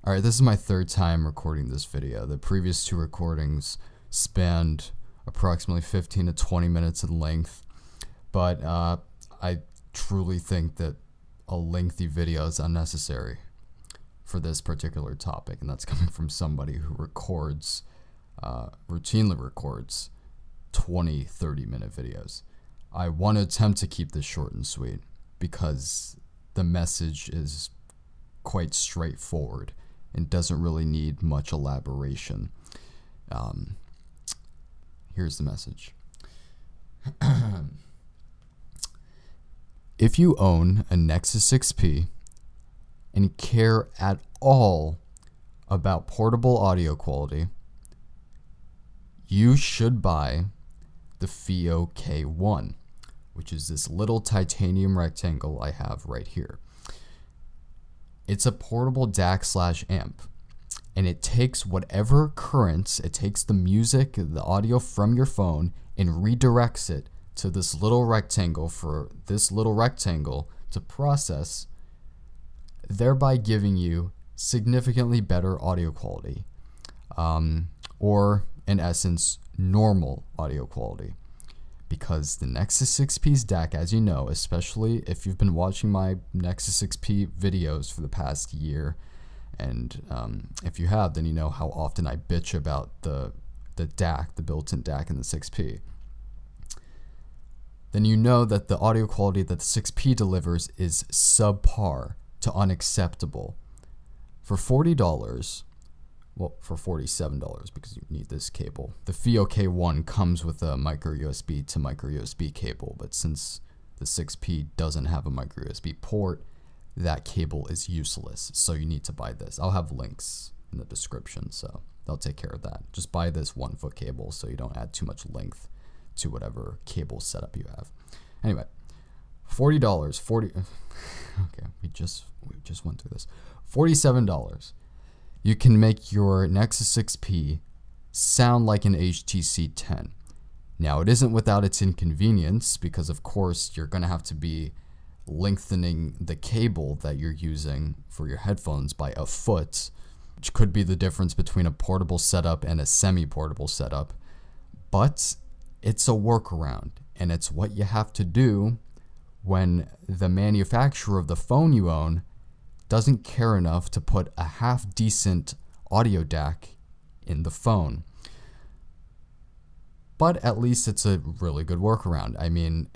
Alright, this is my third time recording this video. The previous two recordings spanned approximately 15 to 20 minutes in length, but I truly think that a lengthy video is unnecessary for this particular topic, and that's coming from somebody who routinely records 20-30 minute videos. I want to attempt to keep this short and sweet because the message is quite straightforward and doesn't really need much elaboration. Here's the message. If you own a Nexus 6P and care at all about portable audio quality, you should buy the FiiO K1, which is this little titanium rectangle I have right here. It's a portable DAC/amp, and it takes whatever currents, it takes the music, the audio from your phone, and redirects it to this little rectangle for this little rectangle to process, thereby giving you significantly better audio quality, or in essence, normal audio quality. Because the Nexus 6P's DAC, as you know, especially if you've been watching my Nexus 6P videos for the past year, and if you have, then you know how often I bitch about the DAC, the built-in DAC in the 6P. Then you know that the audio quality that the 6P delivers is subpar to unacceptable. For $40, well, for $47 because you need this cable. The FiiO K1 comes with a microUSB to microUSB cable, but since the 6P doesn't have a microUSB port, that cable is useless, so you need to buy this. I'll have links in the description, so they'll take care of that. Just buy this 1-foot cable so you don't add too much length to whatever cable setup you have. Anyway, $40, okay, we just went through this. $47. You can make your Nexus 6P sound like an HTC 10. Now, it isn't without its inconvenience because, of course, you're going to have to be lengthening the cable that you're using for your headphones by a foot, which could be the difference between a portable setup and a semi-portable setup. But it's a workaround, and it's what you have to do when the manufacturer of the phone you own doesn't care enough to put a half-decent audio DAC in the phone. But at least it's a really good workaround. I mean,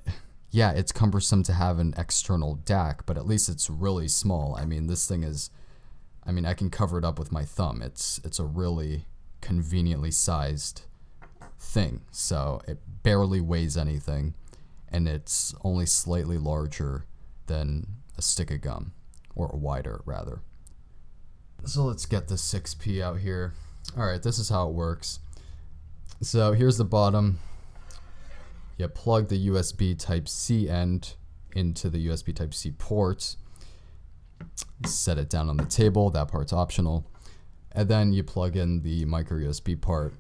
yeah, it's cumbersome to have an external DAC, but at least it's really small. I mean, this thing is, I can cover it up with my thumb. It's a really conveniently sized thing, so it barely weighs anything, and it's only slightly larger than a stick of gum. Or wider, rather. So let's get the 6P out here. Alright, this is how it works. So here's the bottom. You plug the USB Type-C end into the USB Type-C port. Set it down on the table, that part's optional. And then you plug in the microUSB part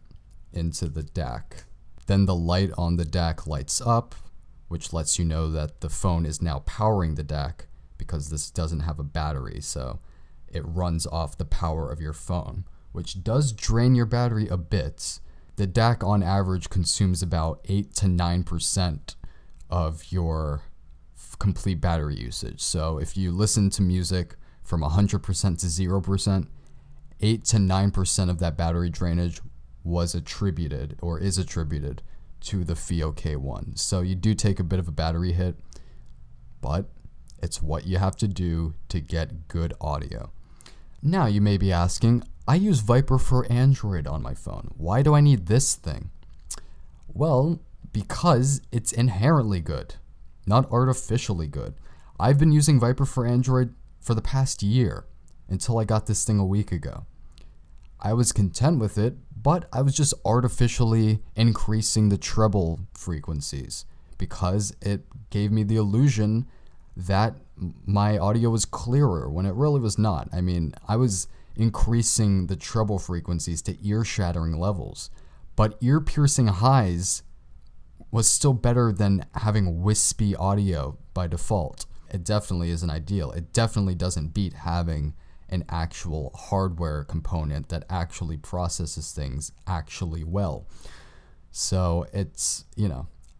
into the DAC. Then the light on the DAC lights up, which lets you know that the phone is now powering the DAC, because this doesn't have a battery, so it runs off the power of your phone, which does drain your battery a bit. The DAC on average consumes about 8 to 9% of your complete battery usage. So if you listen to music from 100% to 0%, 8 to 9% of that battery drainage was attributed or is attributed to the FiiO K1. So you do take a bit of a battery hit, but it's what you have to do to get good audio. Now you may be asking, I use Viper for Android on my phone. Why do I need this thing? Well, because it's inherently good, not artificially good. I've been using Viper for Android for the past year until I got this thing a week ago. I was content with it, but I was just artificially increasing the treble frequencies because it gave me the illusion that my audio was clearer when it really was not. I was increasing the treble frequencies to ear-shattering levels, but ear-piercing highs was still better than having wispy audio by default. It definitely isn't ideal. It definitely doesn't beat having an actual hardware component that actually processes things actually well. So it's,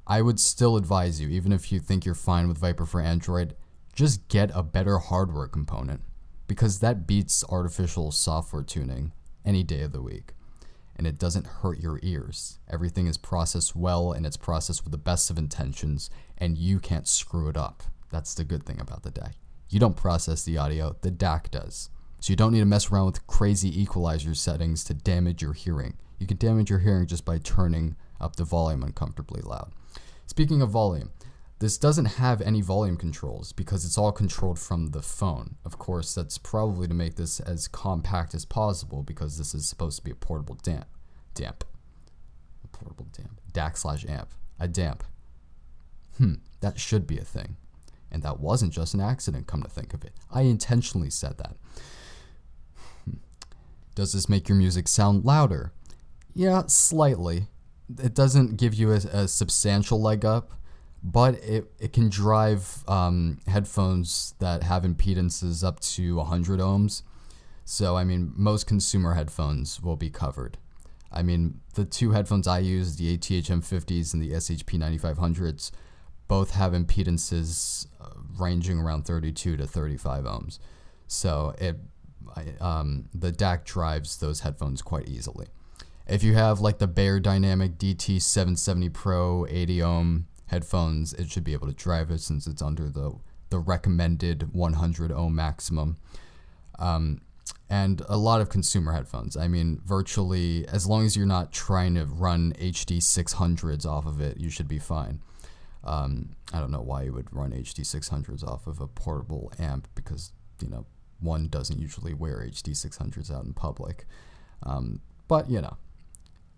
I would still advise you, even if you think you're fine with Viper for Android, just get a better hardware component, because that beats artificial software tuning any day of the week. And it doesn't hurt your ears. Everything is processed well, and it's processed with the best of intentions, and you can't screw it up. That's the good thing about the DAC. You don't process the audio, the DAC does. So you don't need to mess around with crazy equalizer settings to damage your hearing. You can damage your hearing just by turning up the volume uncomfortably loud. Speaking of volume, this doesn't have any volume controls because it's all controlled from the phone. Of course, that's probably to make this as compact as possible, because this is supposed to be a portable DAC/amp. A DAMP. That should be a thing. And that wasn't just an accident, come to think of it. I intentionally said that. Does this make your music sound louder? Yeah, slightly. It doesn't give you a substantial leg up, but it can drive headphones that have impedances up to 100 ohms. So, most consumer headphones will be covered. The two headphones I use, the ATH-M50s and the SHP-9500s, both have impedances ranging around 32 to 35 ohms. So the DAC drives those headphones quite easily. If you have like the Bayer Dynamic DT770 Pro 80 ohm headphones, it should be able to drive it, since it's under the recommended 100 ohm maximum. And a lot of consumer headphones. Virtually, as long as you're not trying to run HD 600s off of it, you should be fine. I don't know why you would run HD 600s off of a portable amp, because, one doesn't usually wear HD 600s out in public. But,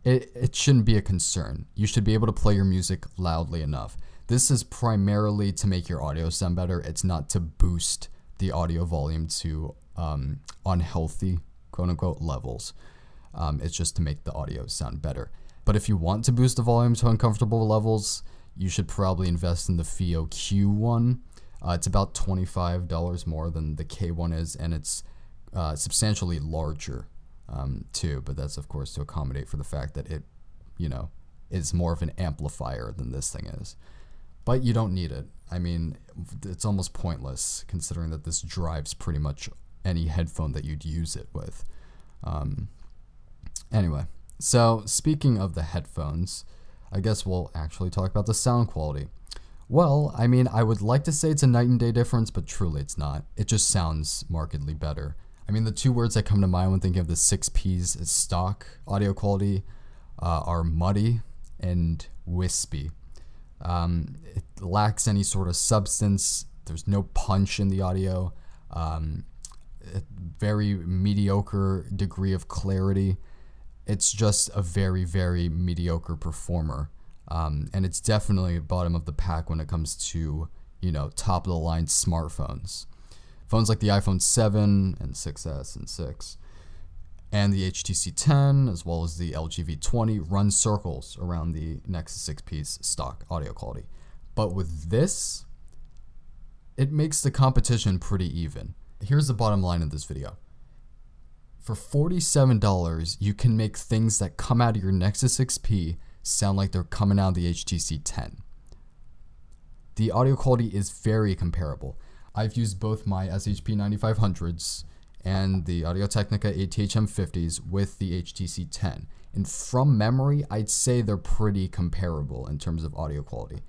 it shouldn't be a concern. You should be able to play your music loudly enough. This is primarily to make your audio sound better. It's not to boost the audio volume to unhealthy, quote-unquote, levels. It's just to make the audio sound better. But if you want to boost the volume to uncomfortable levels, you should probably invest in the FiiO K1. It's about $25 more than the K1 is, and it's substantially larger too. But that's, of course, to accommodate for the fact that it, is more of an amplifier than this thing is. But you don't need it. It's almost pointless, considering that this drives pretty much any headphone that you'd use it with. Anyway, so speaking of the headphones, I guess we'll actually talk about the sound quality. Well, I would like to say it's a night and day difference, but truly it's not. It just sounds markedly better. The two words that come to mind when thinking of the 6P's stock audio quality are muddy and wispy. It lacks any sort of substance. There's no punch in the audio. Very mediocre degree of clarity. It's just a very, very mediocre performer. And it's definitely bottom of the pack when it comes to, top of the line smartphones. Phones like the iPhone 7 and 6S and 6 and the HTC 10, as well as the LG V20, run circles around the Nexus 6P's stock audio quality. But with this, it makes the competition pretty even. Here's the bottom line of this video. For $47, you can make things that come out of your Nexus 6P sound like they're coming out of the HTC 10. The audio quality is very comparable. I've used both my SHP-9500s and the Audio-Technica ATH-M50s with the HTC 10. And from memory, I'd say they're pretty comparable in terms of audio quality.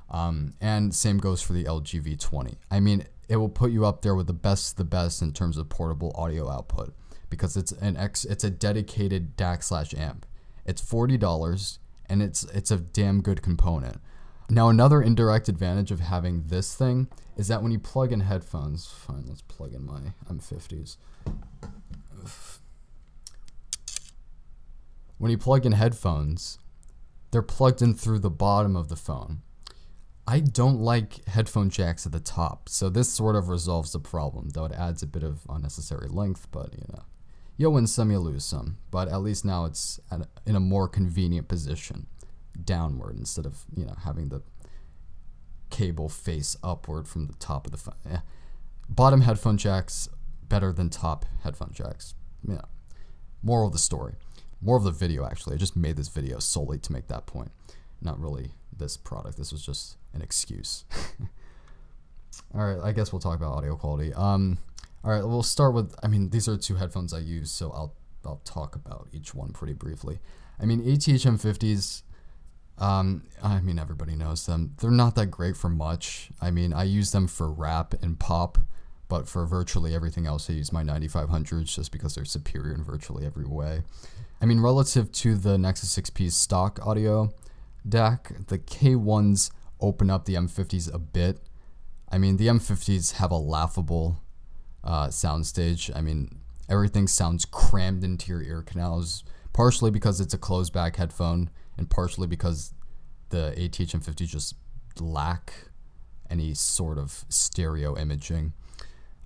And same goes for the LG V20. It will put you up there with the best in terms of portable audio output, because it's a dedicated DAC/amp. It's $40, and it's a damn good component. Now, another indirect advantage of having this thing is that when you plug in headphones, fine, let's plug in my M50s. When you plug in headphones, they're plugged in through the bottom of the phone. I don't like headphone jacks at the top, so this sort of resolves the problem, though it adds a bit of unnecessary length, but you win some, you lose some. But at least now it's in a more convenient position, downward, instead of, having the cable face upward from the top of the phone. Bottom headphone jacks, better than top headphone jacks. Yeah. Moral of the story. More of the video, actually. I just made this video solely to make that point. Not really this product. This was just an excuse. All right, I guess we'll talk about audio quality. All right, we'll start with, I mean, these are two headphones I use, so I'll talk about each one pretty briefly. I mean, ATH M50s, I mean, everybody knows them. They're not that great for much. I mean, I use them for rap and pop, but for virtually everything else, I use my 9500s just because they're superior in virtually every way. I mean, relative to the Nexus 6P's stock audio DAC, the K1s open up the M50s a bit. I mean, the M50s have a laughable soundstage. I mean, everything sounds crammed into your ear canals, partially because it's a closed back headphone, and partially because the ATH M50s just lack any sort of stereo imaging.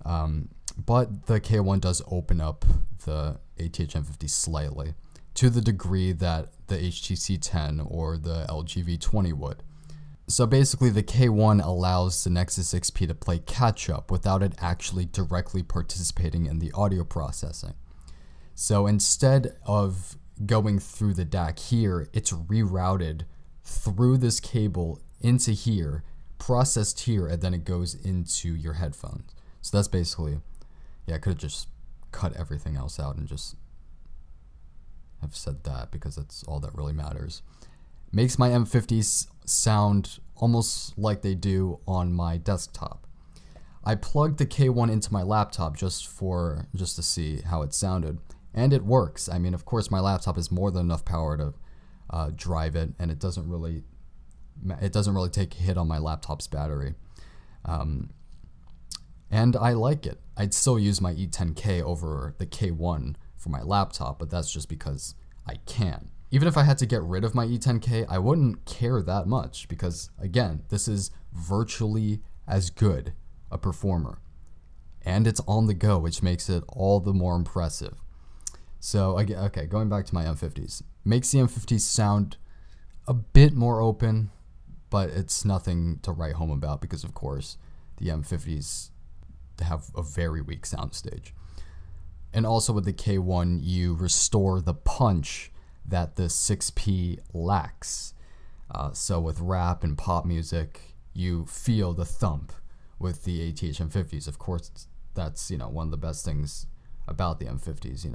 But the K1 does open up the ATH M50 slightly, to the degree that the HTC 10 or the LG V20 would. So basically the K1 allows the Nexus 6P to play catch up without it actually directly participating in the audio processing. So instead of going through the DAC here, it's rerouted through this cable into here, processed here, and then it goes into your headphones. So that's basically, yeah, I could have just cut everything else out and just have said that because that's all that really matters. Makes my M50s sound almost like they do on my desktop. I plugged the K1 into my laptop just to see how it sounded, and it works. I mean, of course, my laptop has more than enough power to drive it, and it doesn't really take a hit on my laptop's battery. And I like it. I'd still use my E10K over the K1 for my laptop, but that's just because I can. Even if I had to get rid of my E10K, I wouldn't care that much because, again, this is virtually as good a performer. And it's on the go, which makes it all the more impressive. So, okay, going back to my M50s. Makes the M50s sound a bit more open, but it's nothing to write home about because, of course, the M50s have a very weak soundstage. And also with the K1, you restore the punch that the 6P lacks. So with rap and pop music, you feel the thump with the ATH M50s. Of course, that's, one of the best things about the M50s,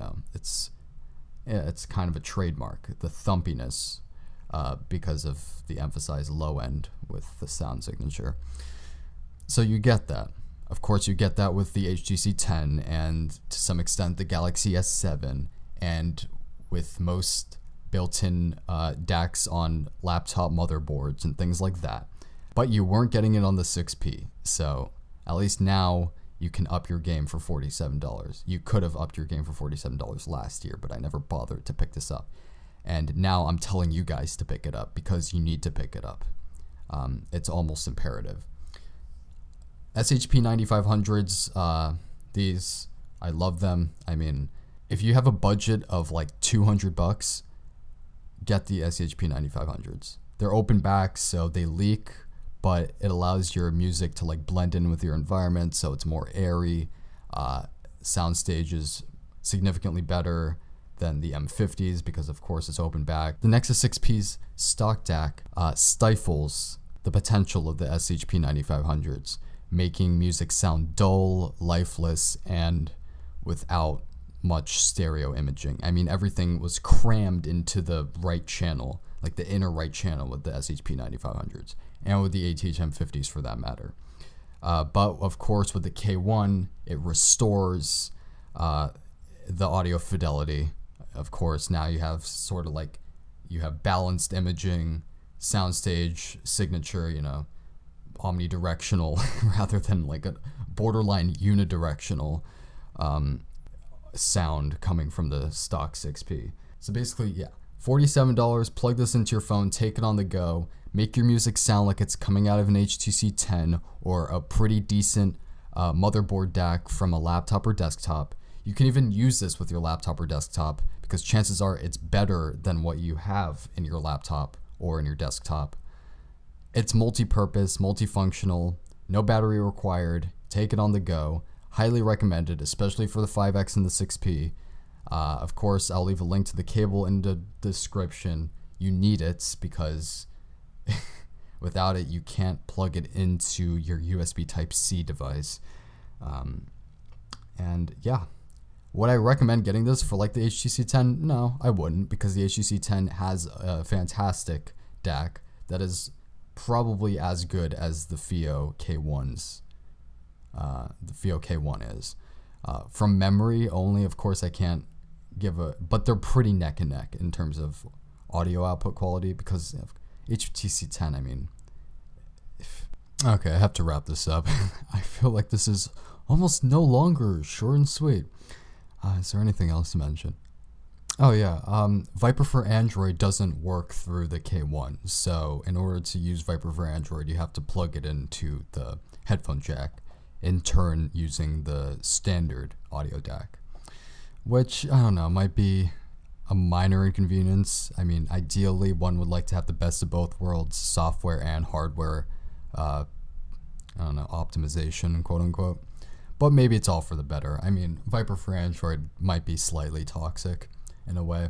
It's kind of a trademark, the thumpiness, because of the emphasized low end with the sound signature. So you get that. Of course, you get that with the HTC 10 and to some extent the Galaxy S7, and with most built-in DACs on laptop motherboards and things like that. But you weren't getting it on the 6P, so at least now you can up your game for $47. You could have upped your game for $47 last year, but I never bothered to pick this up. And now I'm telling you guys to pick it up because you need to pick it up. It's almost imperative. SHP 9500s, these, I love them. I mean, if you have a budget of like $200, get the SHP 9500s. They're open back, so they leak, but it allows your music to like blend in with your environment, so it's more airy. Soundstage is significantly better than the M50s because of course it's open back. The Nexus 6P's stock DAC stifles the potential of the SHP 9500s, making music sound dull, lifeless, and without much stereo imaging. I mean, everything was crammed into the right channel, like the inner right channel with the SHP 9500s, and with the ATH M50s for that matter. But of course, with the K1, it restores the audio fidelity. Of course, now you have sort of like, you have balanced imaging, soundstage, signature, omnidirectional rather than like a borderline unidirectional sound coming from the stock 6P. So basically, yeah, $47, plug this into your phone, take it on the go, make your music sound like it's coming out of an HTC 10 or a pretty decent motherboard DAC from a laptop or desktop. You can even use this with your laptop or desktop because chances are it's better than what you have in your laptop or in your desktop. It's multi-purpose, multifunctional, no battery required, take it on the go. highly recommended, especially for the 5X and the 6P. Of course, I'll leave a link to the cable in the description. You need it because without it, you can't plug it into your USB Type-C device. And yeah, would I recommend getting this for like the HTC 10? No, I wouldn't, because the HTC 10 has a fantastic DAC that is probably as good as the FiiO K1's. The FiiO K1 is. From memory only, of course, I can't give but they're pretty neck and neck in terms of audio output quality, because of HTC 10, I mean, okay, I have to wrap this up. I feel like this is almost no longer short and sweet. Is there anything else to mention? Oh yeah, Viper for Android doesn't work through the K1, so in order to use Viper for Android, you have to plug it into the headphone jack, in turn using the standard audio DAC, which, I don't know, might be a minor inconvenience. I mean, ideally, one would like to have the best of both worlds, software and hardware, I don't know, optimization, quote unquote. But maybe it's all for the better. I mean, Viper for Android might be slightly toxic in a way.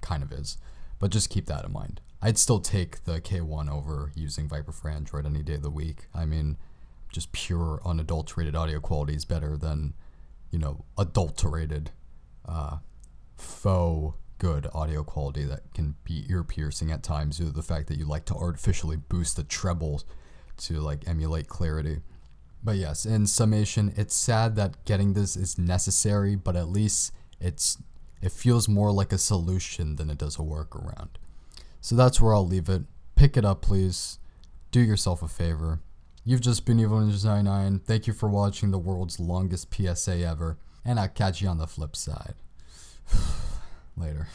Kind of is. But just keep that in mind. I'd still take the K1 over using Viper for Android any day of the week. I mean, just pure unadulterated audio quality is better than, you know, adulterated, faux good audio quality that can be ear piercing at times due to the fact that you like to artificially boost the treble to like emulate clarity. But yes, in summation, it's sad that getting this is necessary, but at least it feels more like a solution than it does a workaround. So that's where I'll leave it. Pick it up, please. Do yourself a favor. You've just been Evil Ninja 99. Thank you for watching the world's longest PSA ever, and I'll catch you on the flip side. Later.